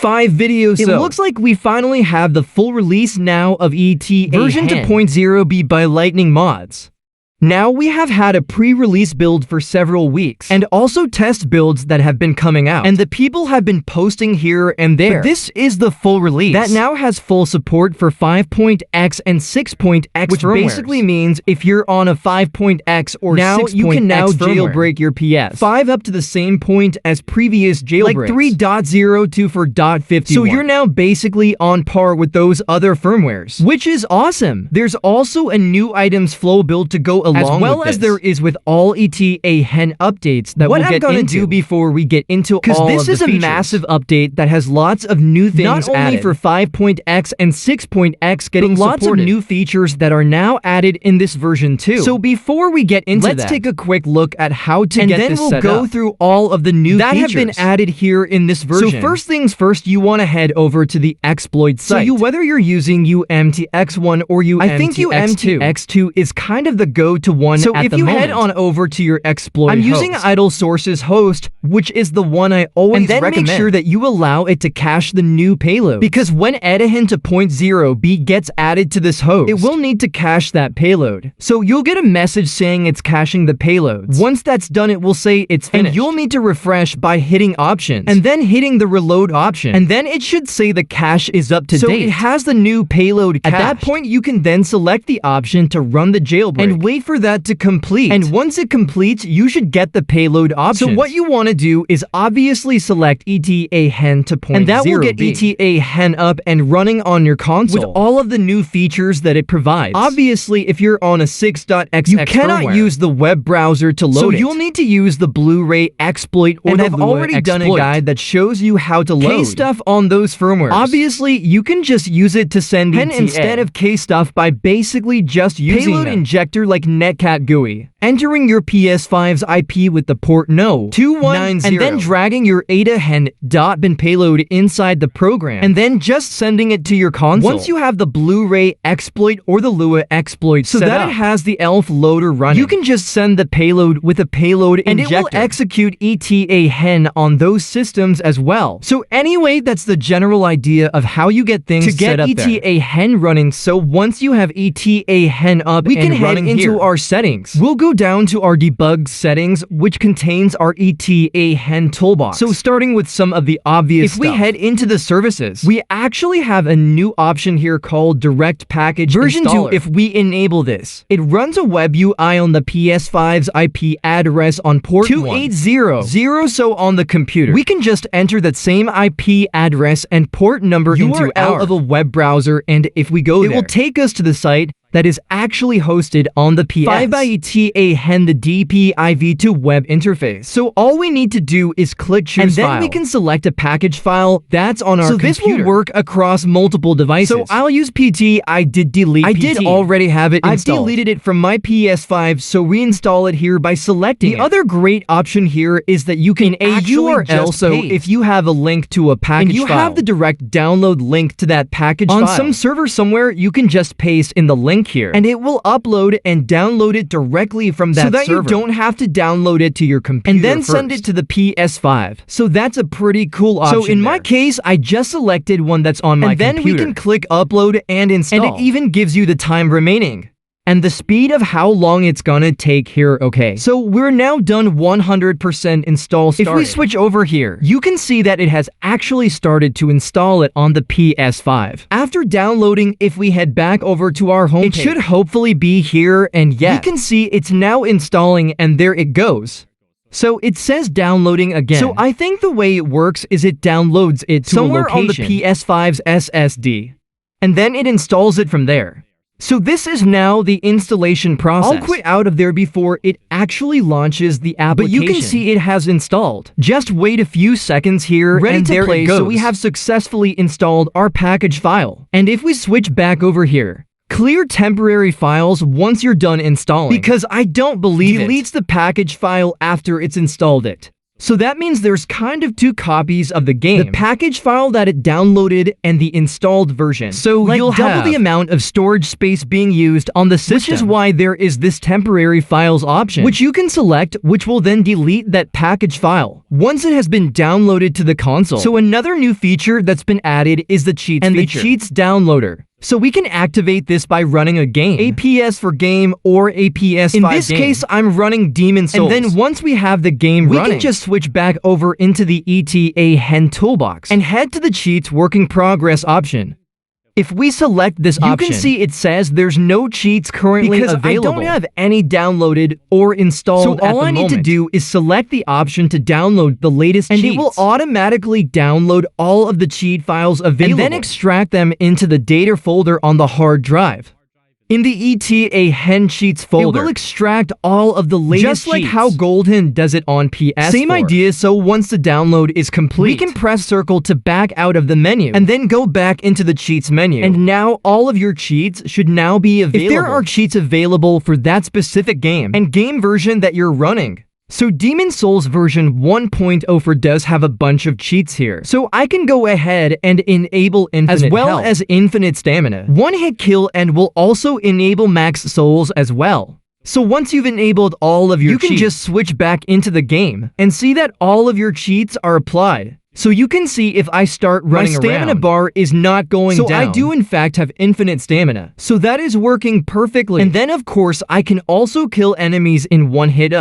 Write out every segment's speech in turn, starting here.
5 videos. It looks like we finally have the full release now of etaHEN version 2.0B by Lightning Mods. Now we have had a pre-release build for several weeks, and also test builds that have been coming out, and the people have been posting here and there. But this is the full release that now has full support for 5.x and 6.x which firmwares. Basically means if you're on a 5.x or now 6.x you can now jailbreak your PS5 up to the same point as previous jailbreaks, like 3.0 to 4.51. So you're now basically on par with those other firmwares, which is awesome. There's also a new Itemzflow build to go as well as there is with all etaHEN updates that we'll get into before we get into all of the features. Because this is a massive update that has lots of new things not only for 5.x and 6.x getting lots of new features that are now added in this version too. So before we get into let's take a quick look at how to get this set up. And then we'll go through all of the new features that have been added here in this version. So first things first, you want to head over to the exploit site. So whether you're using UMTX1 or UMTX2 is kind of the go-to one. So if you head on over to your exploit I'm using idle sources host, which is the one I always recommend. And then make sure that you allow it to cache the new payload, because when etaHEN 2.0B gets added to this host, it will need to cache that payload. So you'll get a message saying it's caching the payloads. Once that's done, it will say it's finished. And you'll need to refresh by hitting options and then hitting the reload option. And then it should say the cache is up to date. So it has the new payload cached. At that point, you can then select the option to run the jailbreak and wait for that to complete. And once it completes, you should get the payload option. So what you want to do is obviously select etaHEN 2.0B. And that will get etaHEN up and running on your console with all of the new features that it provides. Obviously, if you're on a 6.xx you cannot use the web browser to load it. So you'll need to use the Blu-ray exploit or the Lua I've already done a guide that shows you how to load K-stuff on those firmwares. Obviously, you can just use it to send etaHEN instead of K-stuff by basically just using payload injector like Netcat GUI, entering your PS5's IP with the port No.2.190, and then dragging your etaHEN.bin payload inside the program, and then just sending it to your console. Once you have the Blu-ray exploit or the Lua exploit so that it has the ELF loader running, you can just send the payload with a payload injector, and it will execute etaHEN on those systems as well. So anyway, that's the general idea of how you get things to get etaHEN running. So once you have etaHEN up we can head into our settings. We'll go down to our debug settings, which contains our etaHEN toolbox. So starting with some of the obvious stuff. If we head into the services, we actually have a new option here called Direct Package Version 2. If we enable this, it runs a web UI on the PS5's IP address on port 2800. So on the computer, we can just enter that same IP address and port number into URL of a web browser, and if we go there, it will take us to the site that is actually hosted on the PS5 by etaHEN, the DPIV2 web interface. So all we need to do is click choose file, and then we can select a package file that's on our computer. So this will work across multiple devices. So I'll use PT. I did already have it installed. I've deleted it from my PS5, so reinstall it here by selecting the other great option here is that you can a URL. So if you have a link to a package file, and you have the direct download link to that package file on some server somewhere, you can just paste in the link here, and it will upload and download it directly from that server, so that you don't have to download it to your computer and then send it to the PS5. So that's a pretty cool option. So in my case, I just selected one that's on my computer. And then we can click upload and install. And it even gives you the time remaining and the speed of how long it's gonna take here. Okay, so we're now done 100% install started. If we switch over here, you can see that it has actually started to install it on the PS5. After downloading, if we head back over to our home page, it should hopefully be here, and we can see it's now installing, and there it goes. So it says downloading again. So I think the way it works is it downloads it to somewhere a location on the PS5's SSD, and then it installs it from there. So this is now the installation process. I'll quit out of there before it actually launches the application. But you can see it has installed. Just wait a few seconds here, and there it goes. So we have successfully installed our package file. And if we switch back over here, clear temporary files once you're done installing, because I don't believe it deletes the package file after it's installed it. So that means there's kind of two copies of the game. The package file that it downloaded and the installed version. So you'll double the amount of storage space being used on the system. Which is why there is this temporary files option, which you can select, which will then delete that package file once it has been downloaded to the console. So another new feature that's been added is the cheats feature. The cheats downloader. So we can activate this by running a game, a PS for game or a PS5 game. In this case, I'm running Demon Souls. And then once we have the game running, we can just switch back over into the etaHEN toolbox and head to the cheats working progress option. If we select this option, you can see it says there's no cheats currently available. Because I don't have any downloaded or installed at the moment. So all I need to do is select the option to download the latest cheats. And it will automatically download all of the cheat files available. And then extract them into the data folder on the hard drive. In the etaHEN cheats folder, it will extract all of the latest cheats. Just like how etaHEN does it on PS4. Same idea, so once the download is complete, we can press circle to back out of the menu, and then go back into the cheats menu. And now all of your cheats should now be available. If there are cheats available for that specific game, and game version that you're running. So Demon Souls version 1.04 does have a bunch of cheats here. So I can go ahead and enable infinite as well health, as infinite stamina, one-hit kill, and will also enable max souls as well. So once you've enabled all of your cheats, you can just switch back into the game and see that all of your cheats are applied. So you can see if I start running around, my stamina bar is not going down. So I do in fact have infinite stamina. So that is working perfectly. And then of course I can also kill enemies in one hit,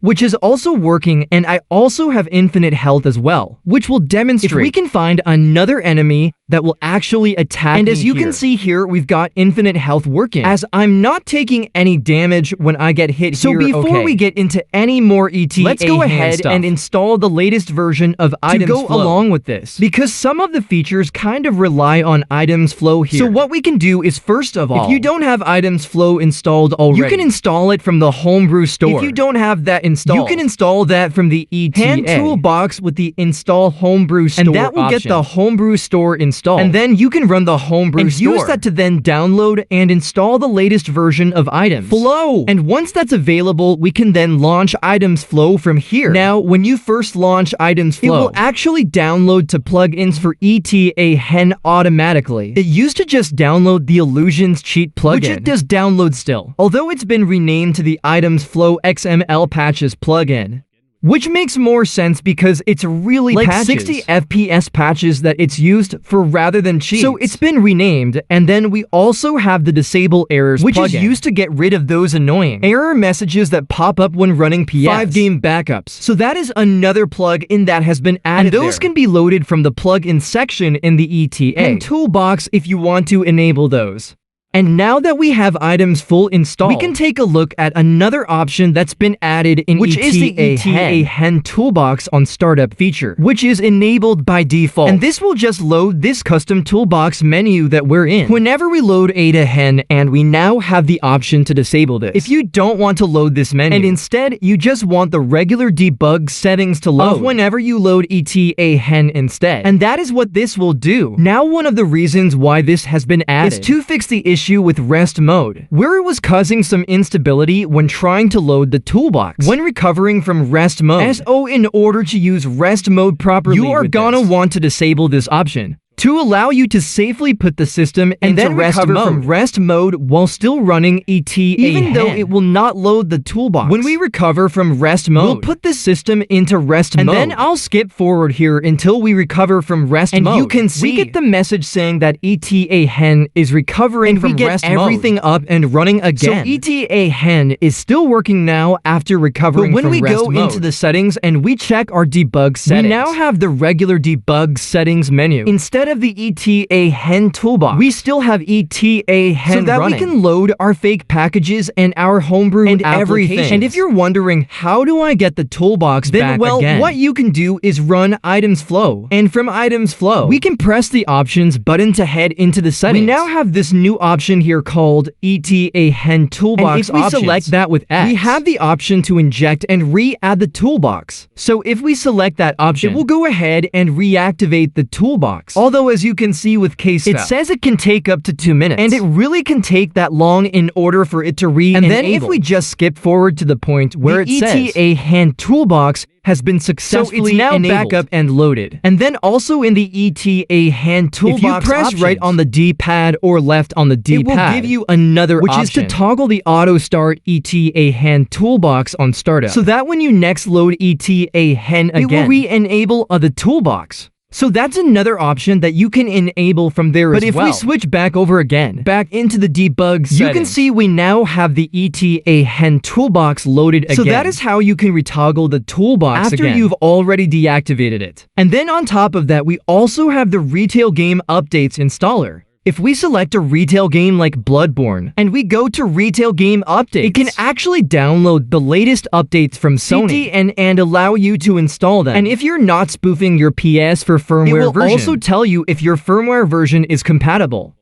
which is also working, and I also have infinite health as well, which will demonstrate if we can find another enemy that will actually attack me. And as you can see here, we've got infinite health working, as I'm not taking any damage when I get hit here. So before we get into any more etaHEN let's go ahead and install the latest version of Itemzflow to go along with this, because some of the features kind of rely on Itemzflow here. So what we can do is, first of all, if you don't have Itemzflow installed already, you can install it from the Homebrew store. If you don't have that installed, you can install that from the etaHEN toolbox with the install Homebrew store option. And that will get the Homebrew store installed. And then you can run the Homebrew store and use that to then download and install the latest version of Itemzflow. And once that's available, we can then launch Itemzflow from here. Now, when you first launch Itemzflow, it will actually download to plugins for etaHEN automatically. It used to just download the Illusions cheat plugin, which it does download still, although it's been renamed to the Itemzflow XML patches plugin. Which makes more sense because it's really like patches. 60 FPS patches that it's used for rather than cheats. So it's been renamed, and then we also have the disable errors which plugin, is used to get rid of those annoying error messages that pop up when running PS5 game backups. So that is another plugin that has been added, and those can be loaded from the plugin section in the etaHEN toolbox if you want to enable those. And now that we have Itemzflow installed, we can take a look at another option that's been added in which is the etaHEN toolbox on startup feature, which is enabled by default. And this will just load this custom toolbox menu that we're in whenever we load etaHEN, and we now have the option to disable this. If you don't want to load this menu, and instead you just want the regular debug settings to load whenever you load etaHEN instead, and that is what this will do. Now, one of the reasons why this has been added is to fix the issue with rest mode, where it was causing some instability when trying to load the toolbox when recovering from rest mode. So in order to use rest mode properly, you are gonna want to disable this option to allow you to safely put the system and then recover from rest mode while still running etaHEN, even though it will not load the toolbox. When we recover from rest mode, we'll put the system into rest mode, and then I'll skip forward here until we recover from rest mode. And you can see we get the message saying that etaHEN is recovering from rest mode. We get everything up and running again. So etaHEN is still working now after recovering from rest mode. But when we go into the settings and we check our debug settings, we now have the regular debug settings menu. Instead of the etaHEN toolbox, we still have etaHEN so that running, we can load our fake packages and our Homebrew and everything. And if you're wondering, how do I get the toolbox back again? What you can do is run Itemzflow. And from Itemzflow, we can press the options button to head into the settings. We now have this new option here called etaHEN toolbox. And if we select that with X, we have the option to inject and re-add the toolbox. So if we select that option, it will go ahead and reactivate the toolbox. Although though as you can see with case stuff, it says it can take up to 2 minutes. And it really can take that long in order for it to re-enable. And then if we just skip forward to the point where it says etaHEN toolbox has been successfully enabled. Back up and loaded. And then also in the etaHEN toolbox, if you press options, right on the D-pad or left on the D-pad, it will give you another option, which is to toggle the auto start etaHEN toolbox on startup, so that when you next load etaHEN again, it will re-enable the toolbox. So that's another option that you can enable from there as well. But if we switch back over again, back into the debug settings, you can see we now have the etaHEN toolbox loaded again. So that is how you can retoggle the toolbox after you've already deactivated it. And then on top of that, we also have the retail game updates installer. If we select a retail game like Bloodborne, and we go to retail game updates, it can actually download the latest updates from Sony and allow you to install them. And if you're not spoofing your PS4 firmware version, it will also tell you if your firmware version is compatible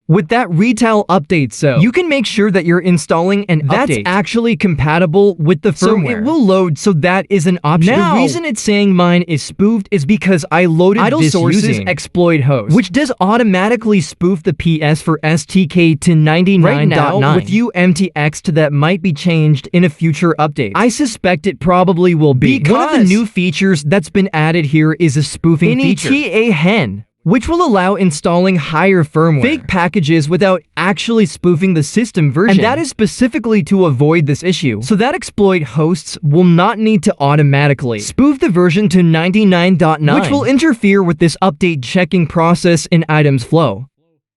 with that retail update, so you can make sure that you're installing an update that's actually compatible with the firmware. So it will load, so that is an option. Now, the reason it's saying mine is spoofed is because I loaded idle this using exploit host, which does automatically spoof the PS4 STK to 99.9 right now, with UMTX to that might be changed in a future update. I suspect it probably will be. Because one of the new features that's been added here is a spoofing feature. etaHEN, which will allow installing higher firmware fake packages without actually spoofing the system version. And that is specifically to avoid this issue, so that exploit hosts will not need to automatically spoof the version to 99.9, which will interfere with this update checking process in Itemzflow.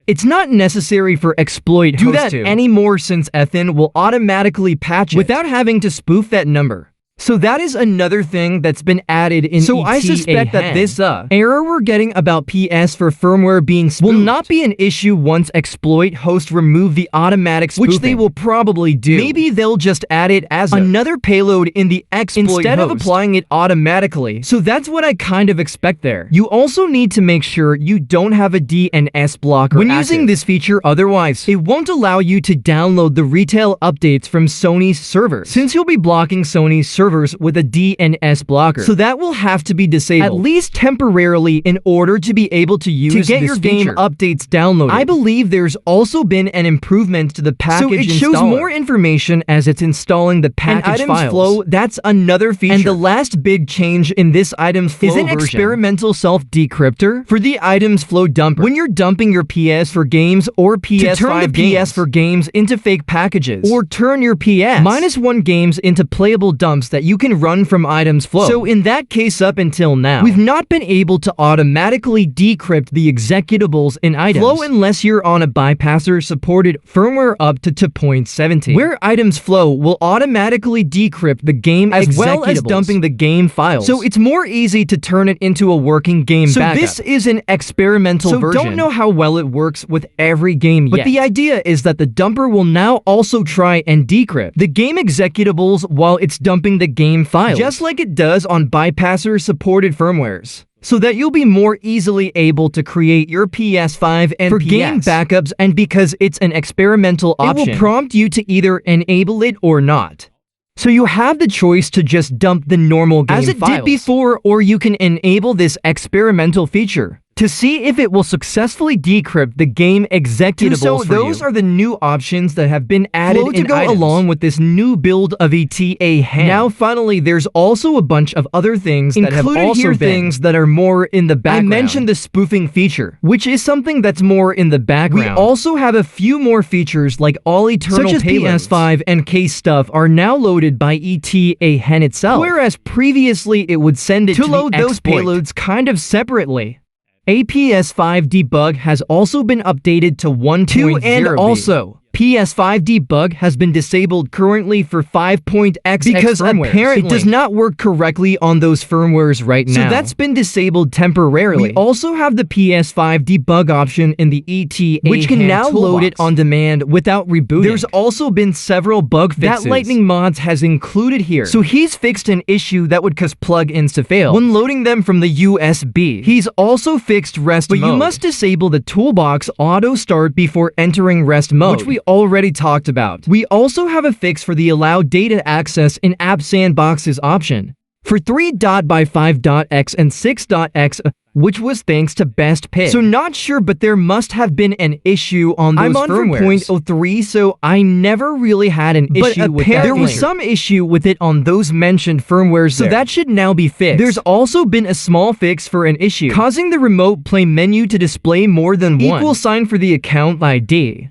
It's not necessary for exploit hosts to do that anymore, since etaHEN will automatically patch it without having to spoof that number. So that is another thing that's been added in So I suspect that this error we're getting about PS4 firmware being spoofed will not be an issue once exploit hosts remove the automatic spoofing, which they will probably do. Maybe they'll just add it as another payload in the exploit instead of applying it automatically. So that's what I kind of expect there. You also need to make sure you don't have a DNS blocker when using this feature, otherwise it won't allow you to download the retail updates from Sony's servers, since you'll be blocking Sony's servers with a DNS blocker. So that will have to be disabled, at least temporarily, in order to be able to use to get your game updates downloaded. I believe there's also been an improvement to the package installer. So it shows more information as it's installing the package files. Itemzflow, that's another feature. And the last big change in this Itemzflow is an experimental self-decryptor for the Itemzflow dumper. When you're dumping your PS4 games or PS5 PS4 games into fake packages, or turn your PS-1 games into playable dumps that you can run from Itemzflow. So in that case, up until now, we've not been able to automatically decrypt the executables in Itemzflow unless you're on a bypasser-supported firmware up to 2.17, where Itemzflow will automatically decrypt the game as well as dumping the game files. So it's more easy to turn it into a working game backup. So this is an experimental version. So don't know how well it works with every game yet. But the idea is that the dumper will now also try and decrypt the game executables while it's dumping the game files, just like it does on bypasser-supported firmwares, so that you'll be more easily able to create your PS5 and for game backups. And because it's an experimental option, it will prompt you to either enable it or not. So you have the choice to just dump the normal game files as it did before, or you can enable this experimental feature to see if it will successfully decrypt the game executables for you. So those are the new options that have been added to go along with this new build of etaHEN. Now finally, there's also a bunch of other things that have also been things that are more in the background. I mentioned the spoofing feature, which is something that's more in the background. We also have a few more features like all eternal payloads, PS5 and case stuff are now loaded by etaHEN itself, whereas previously it would send it to load those payloads kind of separately. A PS5 debug has also been updated to 1.0B, and also PS5 debug has been disabled currently for 5.x because apparently it does not work correctly on those firmwares right now. So that's been disabled temporarily. We also have the PS5 debug option in the etaHEN which can now load it on demand without rebooting. There's also been several bug fixes that Lightning Mods has included here. So he's fixed an issue that would cause plugins to fail when loading them from the USB. He's also fixed rest mode, but you must disable the toolbox auto start before entering rest mode, which we already talked about. We also have a fix for the allow data access in app sandboxes option for 3.by5.x and 6.x, which was thanks to Best Pick. So not sure, but there must have been an issue on those firmwares. I'm on 4.03, so I never really had an issue with that. There was some issue with it on those mentioned firmwares, so that should now be fixed. There's also been a small fix for an issue, causing the remote play menu to display more than one equal sign for the account ID.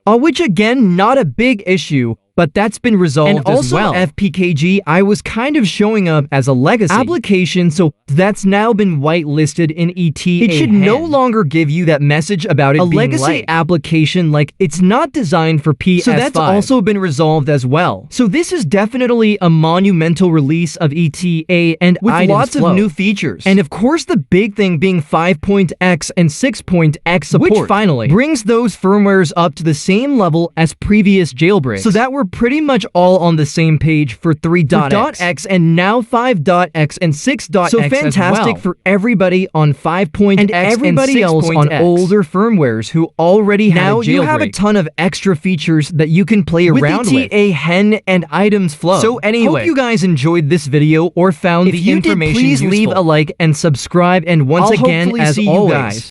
Which again, not a big issue, but that's been resolved as well. And also FPKG, I was kind of showing up as a legacy application, so that's now been whitelisted in etaHEN. It should no longer give you that message about it being a legacy application, like it's not designed for PS5. So that's also been resolved as well. So this is definitely a monumental release of etaHEN with lots of new features. And of course, the big thing being 5.x and 6.x support, which finally brings those firmwares up to the same level as previous jailbreaks. So that we're pretty much all on the same page for 3.x and now 5.x and 6.x. So fantastic for everybody on 5.x and everybody else on older firmwares who already have a jailbreak. Now you have a ton of extra features that you can play around with etaHEN and Itemzflow. So anyway, hope you guys enjoyed this video or found the information useful. Please leave a like and subscribe, and once again, as always,